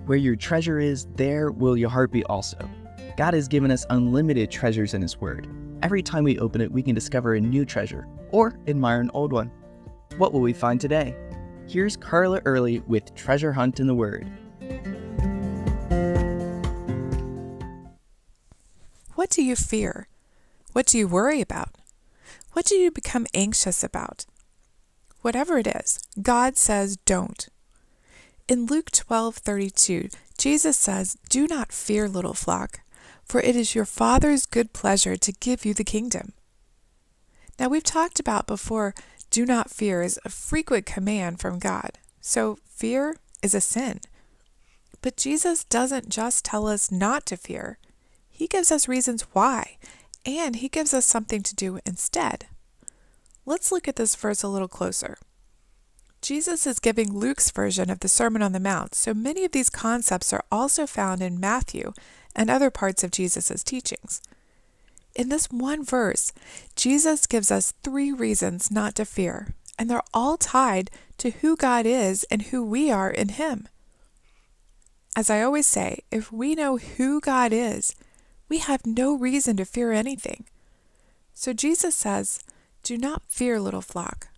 Where your treasure is, there will your heart be also. God has given us unlimited treasures in His Word. Every time we open it, we can discover a new treasure or admire an old one. What will we find today? Here's Carla Early with Treasure Hunt in the Word. What do you fear? What do you worry about? What do you become anxious about? Whatever it is, God says don't. In Luke 12:32, Jesus says, "Do not fear, little flock, for it is your Father's good pleasure to give you the kingdom." Now we've talked about before, do not fear is a frequent command from God. So fear is a sin. But Jesus doesn't just tell us not to fear. He gives us reasons why, and He gives us something to do instead. Let's look at this verse a little closer. Jesus is giving Luke's version of the Sermon on the Mount, so many of these concepts are also found in Matthew and other parts of Jesus' teachings. In this one verse, Jesus gives us 3 reasons not to fear, and they're all tied to who God is and who we are in Him. As I always say, if we know who God is, we have no reason to fear anything. So Jesus says, "Do not fear, little flock."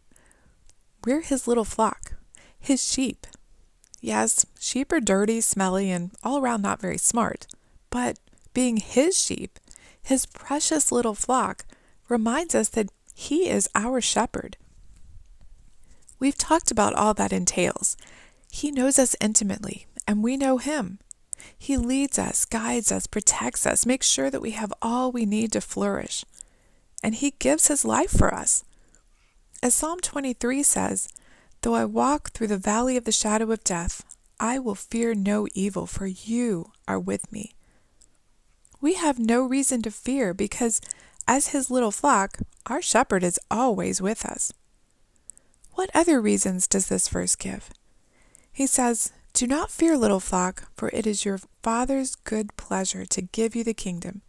We're His little flock, His sheep. Yes, sheep are dirty, smelly, and all around not very smart. But being His sheep, His precious little flock, reminds us that He is our shepherd. We've talked about all that entails. He knows us intimately, and we know Him. He leads us, guides us, protects us, makes sure that we have all we need to flourish. And He gives His life for us. As Psalm 23 says, "Though I walk through the valley of the shadow of death, I will fear no evil, for you are with me." We have no reason to fear because, as His little flock, our shepherd is always with us. What other reasons does this verse give? He says, "Do not fear, little flock, for it is your Father's good pleasure to give you the kingdom."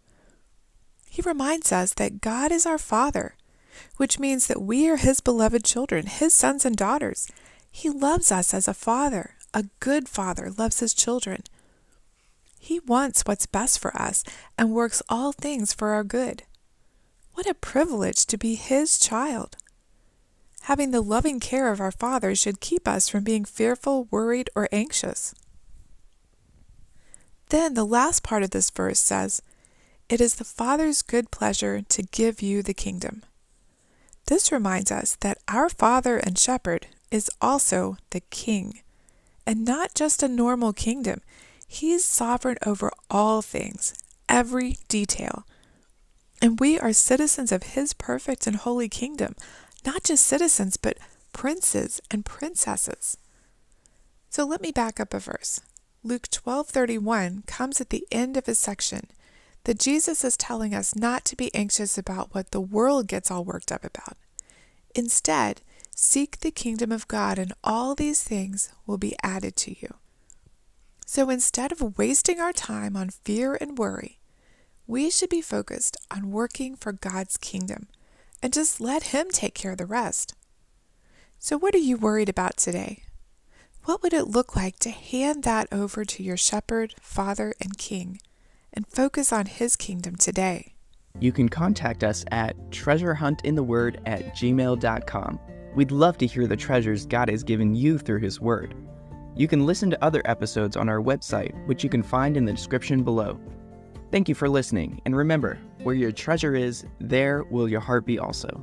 He reminds us that God is our Father, which means that we are His beloved children, His sons and daughters. He loves us as a father. A good father loves his children. He wants what's best for us and works all things for our good. What a privilege to be His child. Having the loving care of our Father should keep us from being fearful, worried, or anxious. Then the last part of this verse says, "It is the Father's good pleasure to give you the kingdom." This reminds us that our Father and Shepherd is also the King, and not just a normal kingdom. He's sovereign over all things, every detail. And we are citizens of His perfect and holy kingdom, not just citizens, but princes and princesses. So let me back up a verse. Luke 12:31 comes at the end of a section that Jesus is telling us not to be anxious about what the world gets all worked up about. Instead, seek the kingdom of God, and all these things will be added to you. So instead of wasting our time on fear and worry, we should be focused on working for God's kingdom and just let Him take care of the rest. So what are you worried about today? What would it look like to hand that over to your shepherd, Father, and King, and focus on His kingdom today? You can contact us at treasurehuntintheword@gmail.com. We'd love to hear the treasures God has given you through His Word. You can listen to other episodes on our website, which you can find in the description below. Thank you for listening, and remember, where your treasure is, there will your heart be also.